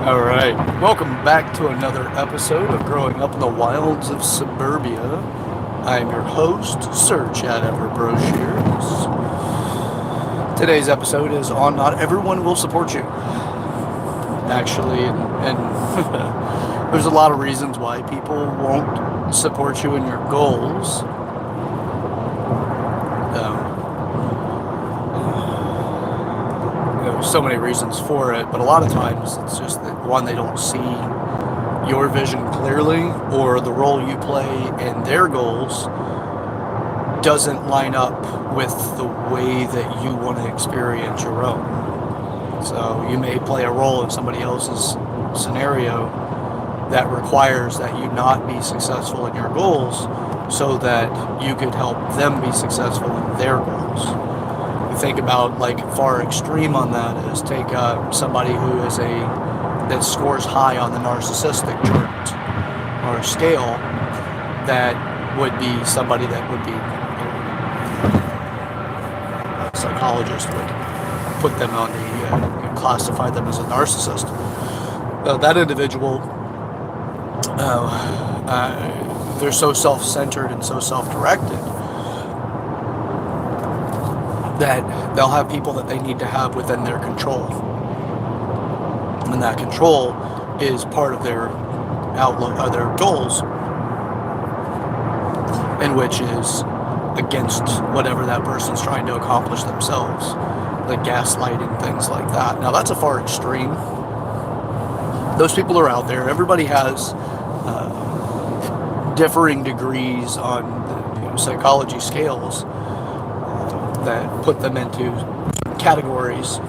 All right. Welcome back to another episode of Growing Up in the Wilds of Suburbia. I'm your host, Sir Chad Everett Broshears. Today's episode is on Not Everyone Will Support You. Actually, and there's a lot of reasons why people won't support you in your goals. There's so many reasons for it, but a lot of times it's just that one, they don't see your vision clearly, or the role you play in their goals doesn't line up with the way that you want to experience your own. So you may play a role in somebody else's scenario that requires that you not be successful in your goals so that you could help them be successful in their goals. You think about, like, far extreme on that is take somebody who is that scores high on the narcissistic chart or scale. That would be somebody that would be, a psychologist would put them on classify them as a narcissist. That individual, they're so self-centered and so self-directed that they'll have people that they need to have within their control. And that control is part of their outlook, their goals, and which is against whatever that person's trying to accomplish themselves, like gaslighting, things like that. Now, that's a far extreme. Those people are out there. Everybody has differing degrees on the psychology scales that put them into categories.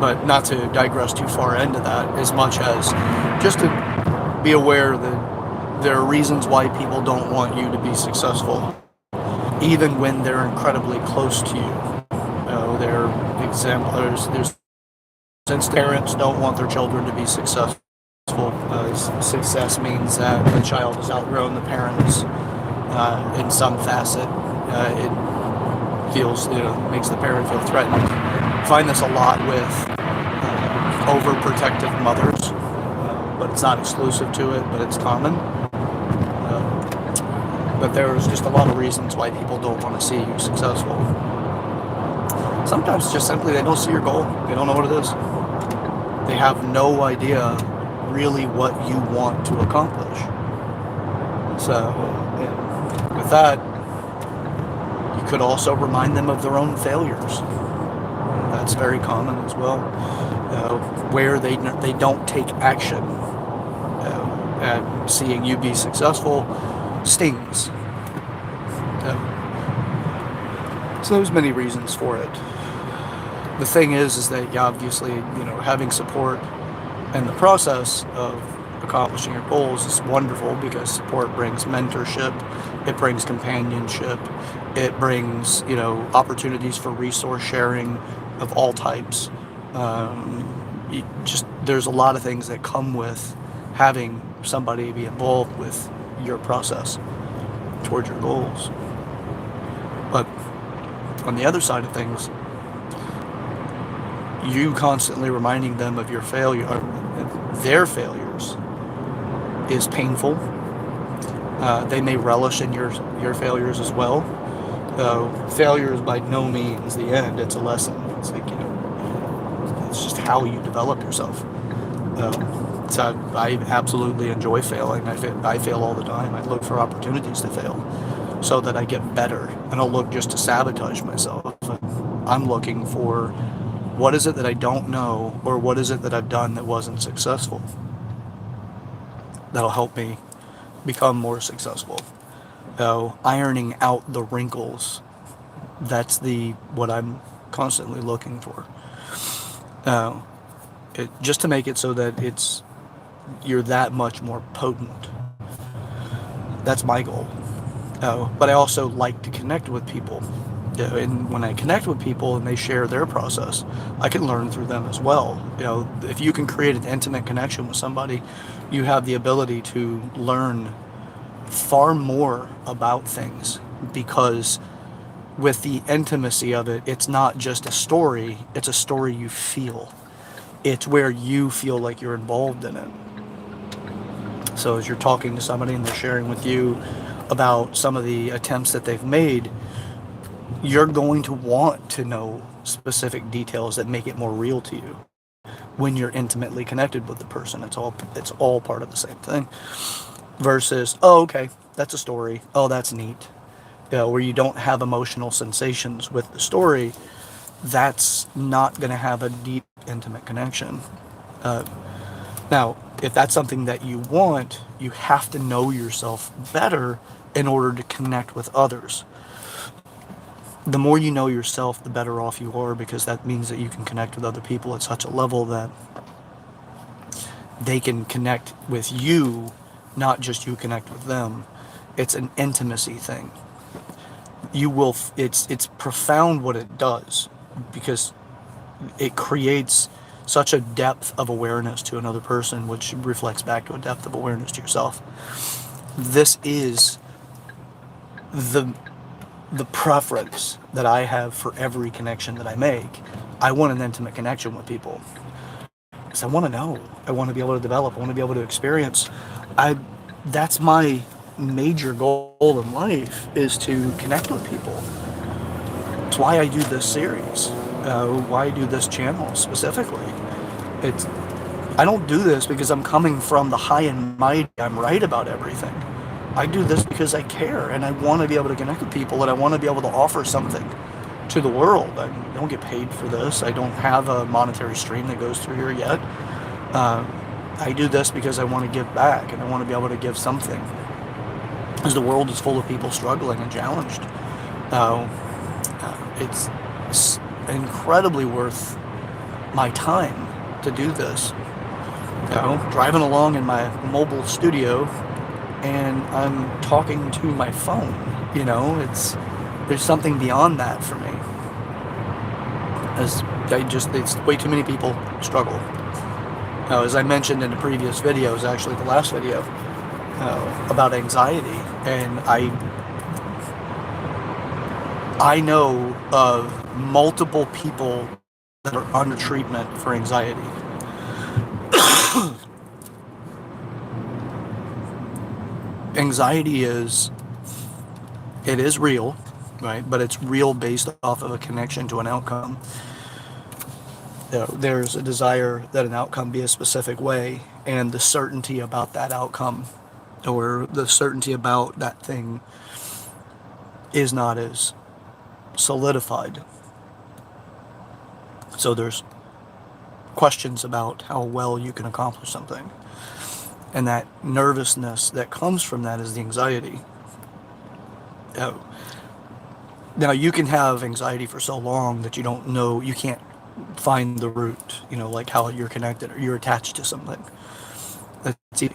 But not to digress too far into that, as much as just to be aware that there are reasons why people don't want you to be successful, even when they're incredibly close to you. They're exemplars. Since parents don't want their children to be successful, success means that the child has outgrown the parents in some facet. It feels, makes the parent feel threatened. I find this a lot with overprotective mothers, but it's not exclusive to it, but it's common. But there's just a lot of reasons why people don't want to see you successful. Sometimes just simply they don't see your goal. They don't know what it is. They have no idea really what you want to accomplish. So with that, you could also remind them of their own failures. That's very common as well, where they don't take action at seeing you be successful stings. So there's many reasons for it. The thing is that obviously, having support in the process of accomplishing your goals is wonderful, because support brings mentorship, it brings companionship, it brings, opportunities for resource sharing of all types. There's a lot of things that come with having somebody be involved with your process towards your goals. But on the other side of things, you constantly reminding them of your failure, or their failures, is painful. They may relish in your failures as well. Failure is by no means the end. It's a lesson. It's like, it's just how you develop yourself. So I absolutely enjoy failing. I fail all the time. I look for opportunities to fail so that I get better. I don't look just to sabotage myself. I'm looking for, what is it that I don't know, or what is it that I've done that wasn't successful that'll help me become more successful. Ironing out the wrinkles, that's what I'm constantly looking for. Just to make it so that you're that much more potent. That's my goal. But I also like to connect with people. And when I connect with people and they share their process, I can learn through them as well. If you can create an intimate connection with somebody, you have the ability to learn far more about things, because with the intimacy of it, it's not just a story, it's a story you feel. It's where you feel like you're involved in it. So as you're talking to somebody and they're sharing with you about some of the attempts that they've made, you're going to want to know specific details that make it more real to you when you're intimately connected with the person. It's all part of the same thing. Versus, oh, okay, that's a story. Oh, that's neat. Where you don't have emotional sensations with the story, that's not going to have a deep, intimate connection. Uh, Now, if that's something that you want, you have to know yourself better in order to connect with others. The more you know yourself, the better off you are, because that means that you can connect with other people at such a level that they can connect with you, not just you connect with them. It's an intimacy thing. It's profound what it does, because it creates such a depth of awareness to another person, which reflects back to a depth of awareness to yourself. This is the the preference that I have for every connection that I make. I want an intimate connection with people because I want to know. I want to be able to develop. I want to be able to experience. I That's my major goal in life, is to connect with people. It's why I do this series. Why I do this channel specifically. It's I don't do this because I'm coming from the high and mighty, I'm right about everything. I do this because I care and I want to be able to connect with people, and I want to be able to offer something to the world. I don't get paid for this. I don't have a monetary stream that goes through here yet. Uh, I do this because I want to give back, and I want to be able to give something, as the world is full of people struggling and challenged. It's incredibly worth my time to do this. Driving along in my mobile studio, and I'm talking to my phone. There's something beyond that for me. It's way too many people struggle. As I mentioned in the previous videos, actually the last video, about anxiety, and I know of multiple people that are under treatment for anxiety. Anxiety is real, right? But it's real based off of a connection to an outcome. There's a desire that an outcome be a specific way, and the certainty about that outcome, or the certainty about that thing, is not as solidified. So there's questions about how well you can accomplish something. And that nervousness that comes from that is the anxiety. Now, you can have anxiety for so long that you can't find the root, like how you're connected or you're attached to something. That's easy.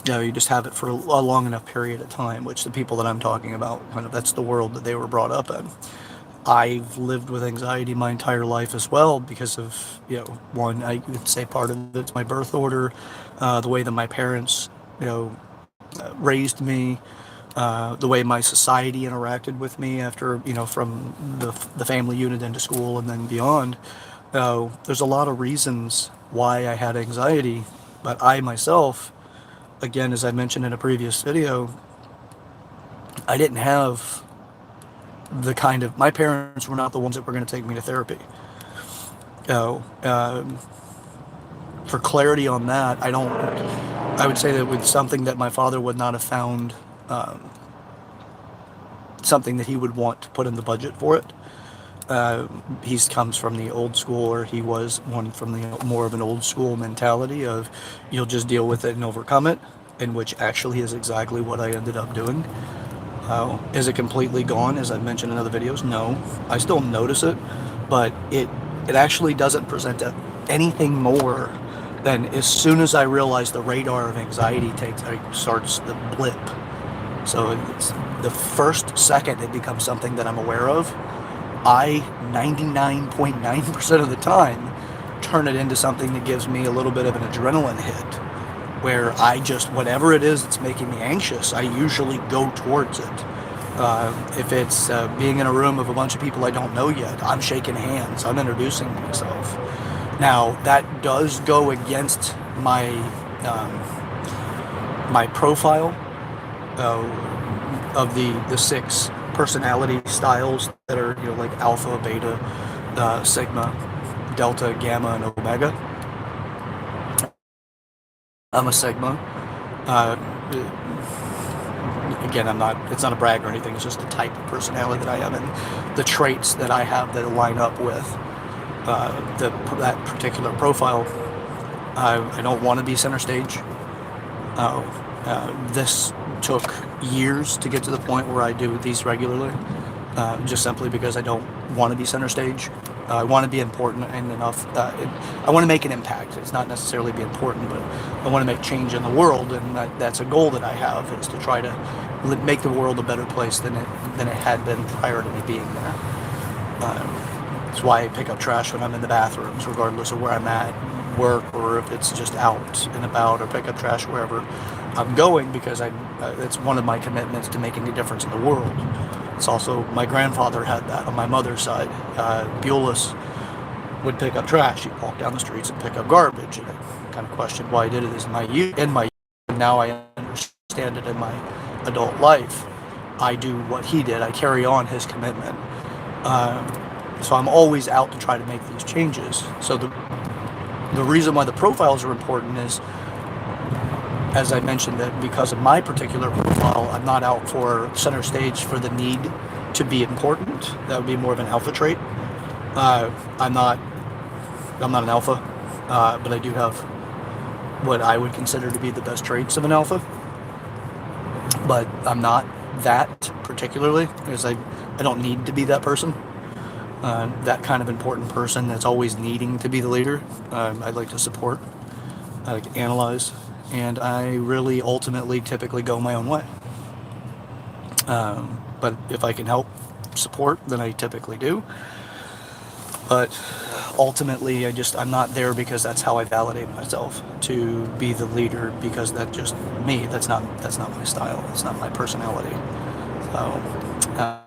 You just have it for a long enough period of time, which the people that I'm talking about, that's the world that they were brought up in. I've lived with anxiety my entire life as well, because of, one, I would say part of it's my birth order, the way that my parents, raised me, the way my society interacted with me after, from the family unit into school and then beyond. There's a lot of reasons why I had anxiety, but I myself, again, as I mentioned in a previous video, I didn't have my parents were not the ones that were going to take me to therapy. For clarity on that, I would say that with something that my father would not have found, something that he would want to put in the budget for it. He comes from the old school, or he was one from the more of an old school mentality of, you'll just deal with it and overcome it, in which actually is exactly what I ended up doing. Is it completely gone, as I've mentioned in other videos? No. I still notice it, but it actually doesn't present anything more than, as soon as I realize the radar of anxiety starts the blip. So it's the first second it becomes something that I'm aware of, I 99.9% of the time turn it into something that gives me a little bit of an adrenaline hit, where whatever it is that's making me anxious, I usually go towards it. If it's being in a room of a bunch of people I don't know yet, I'm shaking hands, I'm introducing myself. Now, that does go against my profile of the six personality styles that are, like alpha, beta, sigma, delta, gamma, and omega. I'm a sigma. Uh, Again, it's not a brag or anything, it's just the type of personality that I have and the traits that I have that line up with that particular profile. I don't want to be center stage. This took years to get to the point where I do these regularly, just simply because I don't want to be center stage. I want to be important and enough. I want to make an impact. It's not necessarily be important, but I want to make change in the world, and that's a goal that I have, is to try to make the world a better place than it had been prior to me being there. That's why I pick up trash when I'm in the bathrooms, regardless of where I'm at, work, or if it's just out and about, or pick up trash wherever I'm going, because it's one of my commitments to making a difference in the world. It's also, my grandfather had that on my mother's side. Bulis would pick up trash. He'd walk down the streets and pick up garbage. And I kind of questioned why he did it in my youth. And now I understand it in my adult life. I do what he did. I carry on his commitment. So I'm always out to try to make these changes. So the reason why the profiles are important is, as I mentioned, that because of my particular profile, I'm not out for center stage for the need to be important. That would be more of an alpha trait. I'm not an alpha, but I do have what I would consider to be the best traits of an alpha. But I'm not that particularly, because I don't need to be that person. That kind of important person that's always needing to be the leader. I'd like to support. I like to analyze. And I really ultimately typically go my own way. But if I can help support, then I typically do. But ultimately, I'm not there because that's how I validate myself, to be the leader, because that's just me. That's not my style. It's not my personality.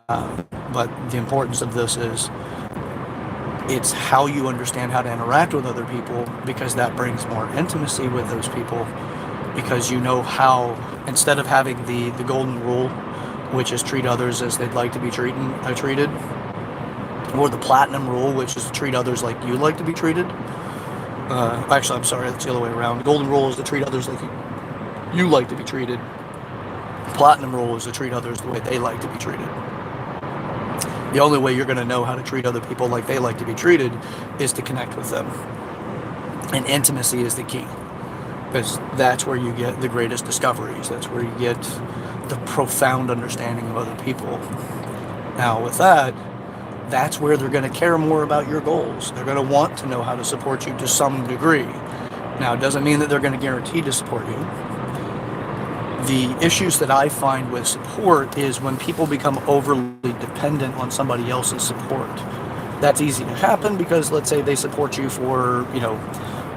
But the importance of this is, it's how you understand how to interact with other people, because that brings more intimacy with those people, because you know how, instead of having the golden rule, which is treat others as they'd like to be treated, or the platinum rule, which is to treat others like you like to be treated. Actually, I'm sorry, that's the other way around. The golden rule is to treat others like you like to be treated. Platinum rule is to treat others the way they like to be treated. The only way you're going to know how to treat other people like they like to be treated is to connect with them. And intimacy is the key, because that's where you get the greatest discoveries. That's where you get the profound understanding of other people. Now, with that, that's where they're going to care more about your goals. They're going to want to know how to support you to some degree. Now, it doesn't mean that they're going to guarantee to support you. The issues that I find with support is when people become overly dependent on somebody else's support. That's easy to happen because, let's say they support you for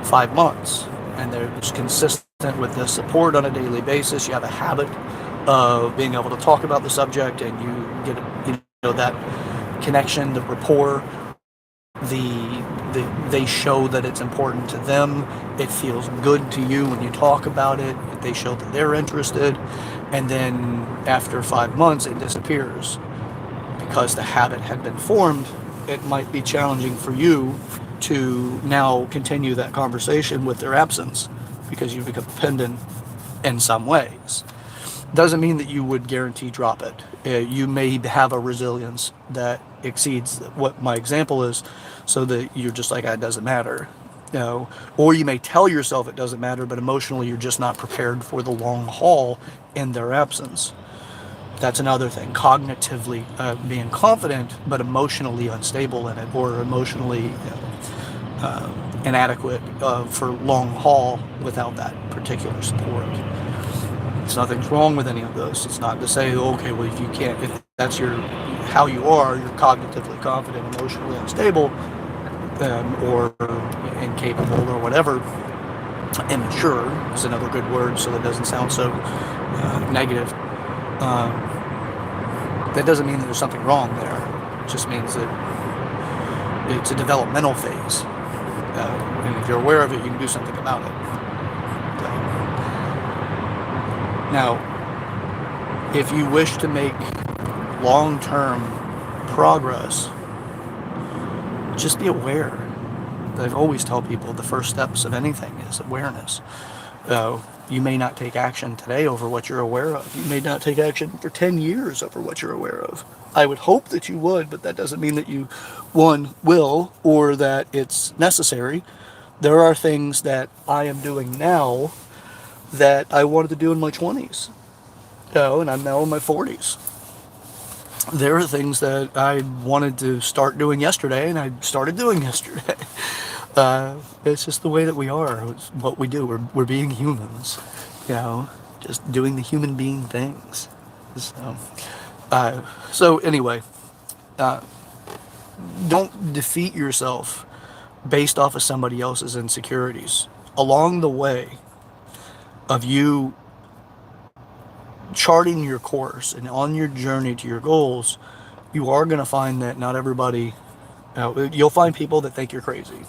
5 months, and they're just consistent with the support on a daily basis. You have a habit of being able to talk about the subject, and you get that connection, the rapport. They show that it's important to them. It feels good to you when you talk about it. They show that they're interested, and then after 5 months it disappears because the habit had been formed. It might be challenging for you to now continue that conversation with their absence, because you become dependent in some ways. Doesn't mean that you would guarantee drop it. You may have a resilience that exceeds what my example is, so that you're just like, it doesn't matter. Or you may tell yourself it doesn't matter, but emotionally you're just not prepared for the long haul in their absence. That's another thing. Cognitively being confident, but emotionally unstable in it, or emotionally inadequate for long haul without that particular support. There's nothing's wrong with any of those. It's not to say, okay, well, if that's how you are, you're cognitively confident, emotionally unstable, or incapable, or whatever. Immature is another good word, so that doesn't sound so negative. That doesn't mean that there's something wrong there. It just means that it's a developmental phase. And if you're aware of it, you can do something about it. So, now, if you wish to make long-term progress, just be aware. I've always tell people the first steps of anything is awareness. You may not take action today over what you're aware of. You may not take action for 10 years over what you're aware of. I would hope that you would, but that doesn't mean that you, one, will, or that it's necessary. There are things that I am doing now that I wanted to do in my 20s. And I'm now in my 40s. There are things that I wanted to start doing yesterday, and I started doing yesterday. It's just the way that we are. It's what we do. We're being humans, just doing the human being things. So anyway, don't defeat yourself based off of somebody else's insecurities. Along the way of you charting your course and on your journey to your goals, you are going to find that not everybody, you'll find people that think you're crazy.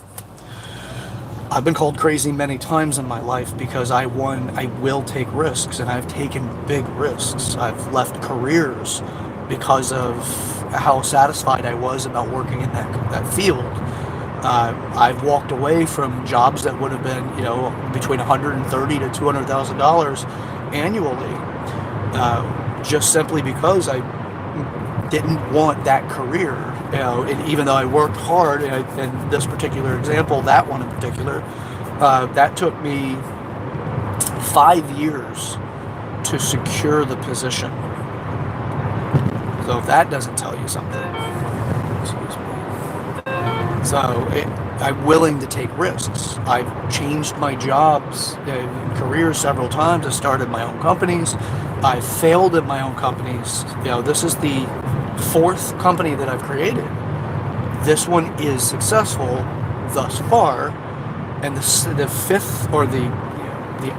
I've been called crazy many times in my life because I will take risks, and I've taken big risks. I've left careers because of how satisfied I was about working in that field. I've walked away from jobs that would have been, between $130,000 to $200,000 annually, just simply because I didn't want that career. And even though I worked hard, in this particular example, that one in particular, that took me 5 years to secure the position. So if that doesn't tell you something, excuse me. So I'm willing to take risks. I've changed my jobs and careers several times. I started my own companies. I failed at my own companies. This is the 4th company that I've created. This one is successful thus far, and the 5th, or the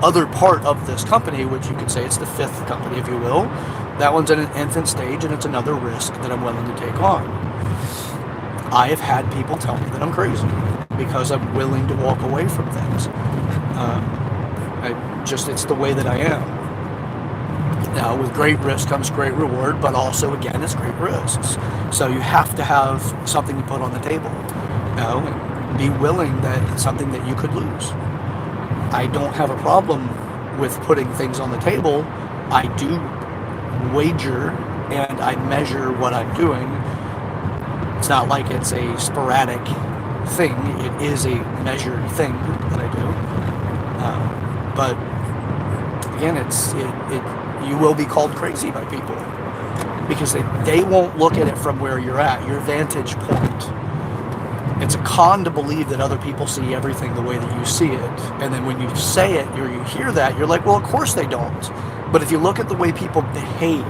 other part of this company, which you could say it's the 5th company, if you will, that one's in an infant stage, and it's another risk that I'm willing to take on. I have had people tell me that I'm crazy because I'm willing to walk away from things. It's the way that I am. Now, with great risk comes great reward, but also, again, it's great risks. So you have to have something to put on the table. And be willing that it's something that you could lose. I don't have a problem with putting things on the table. I do wager and I measure what I'm doing. It's not like it's a sporadic thing. It is a measured thing that I do. But again, you will be called crazy by people because they won't look at it from where you're at, your vantage point. It's a con to believe that other people see everything the way that you see it. And then when you say it or you hear that, you're like, well, of course they don't. But if you look at the way people behave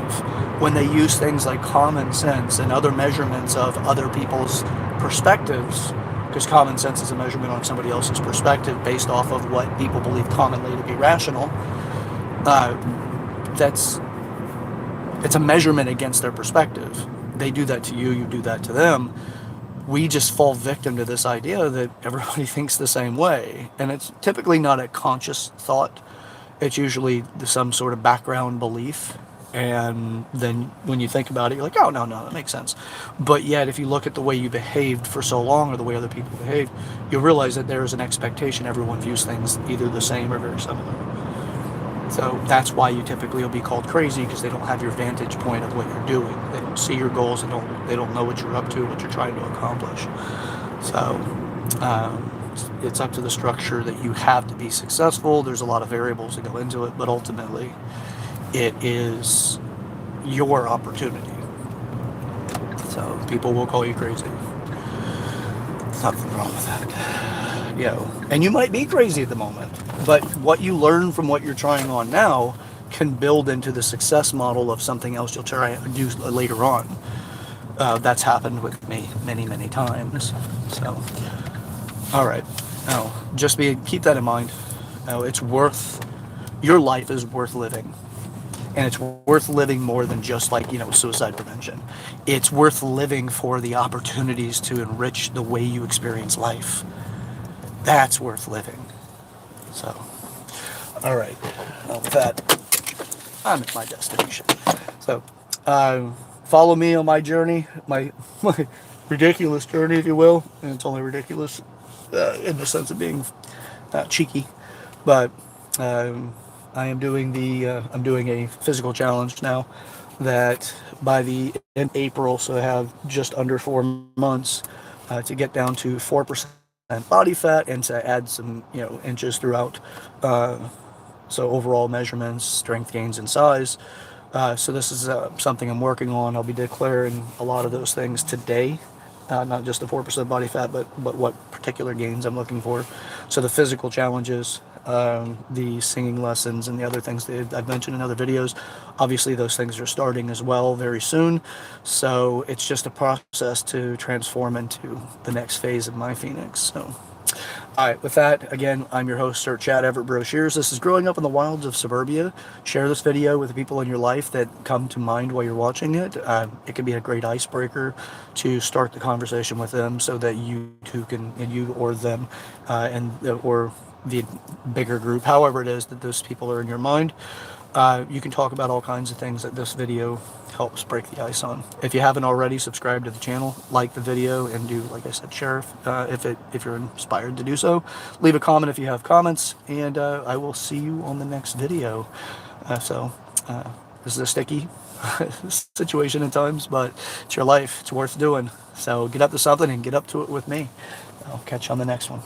when they use things like common sense and other measurements of other people's perspectives, because common sense is a measurement on somebody else's perspective based off of what people believe commonly to be rational, it's a measurement against their perspective. They do that to you, you do that to them. We just fall victim to this idea that everybody thinks the same way. And it's typically not a conscious thought. It's usually some sort of background belief. And then when you think about it, you're like, oh, no, that makes sense. But yet, if you look at the way you behaved for so long or the way other people behave, you'll realize that there is an expectation everyone views things either the same or very similar. So that's why you typically will be called crazy, because they don't have your vantage point of what you're doing. They don't see your goals. They don't know what you're up to, what you're trying to accomplish. So it's up to the structure that you have to be successful. There's a lot of variables that go into it, but ultimately it is your opportunity. So people will call you crazy. Nothing wrong with that. And you might be crazy at the moment, but what you learn from what you're trying on now can build into the success model of something else you'll try to do later on. That's happened with me many, many times. So, all right. Keep that in mind. Your life is worth living. And it's worth living more than just like, suicide prevention. It's worth living for the opportunities to enrich the way you experience life. That's worth living. So, all right. Well, with that, I'm at my destination. So, follow me on my journey, my ridiculous journey, if you will. And it's only ridiculous in the sense of being cheeky, but I'm doing a physical challenge now that by the end of April, so I have just under 4 months to get down to 4% body fat and to add some inches throughout. So overall measurements, strength gains, and size. So this is something I'm working on. I'll be declaring a lot of those things today, not just the 4% body fat, but what particular gains I'm looking for. So the physical challenges, the singing lessons, and the other things that I've mentioned in other videos. Obviously, those things are starting as well very soon. So it's just a process to transform into the next phase of my Phoenix. So. All right, with that, again, I'm your host, Sir Chad Everett Brochures. This is Growing Up in the Wilds of Suburbia. Share this video with the people in your life that come to mind while you're watching it. It can be a great icebreaker to start the conversation with them so that you two can, and you or them, or the bigger group, however it is that those people are in your mind, you can talk about all kinds of things that this video helps break the ice on. If you haven't already, subscribe to the channel, like the video, and do, like I said, share if you're inspired to do so. Leave a comment if you have comments, and I will see you on the next video. This is a sticky situation at times, but it's your life. It's worth doing. So get up to something and get up to it with me. I'll catch you on the next one.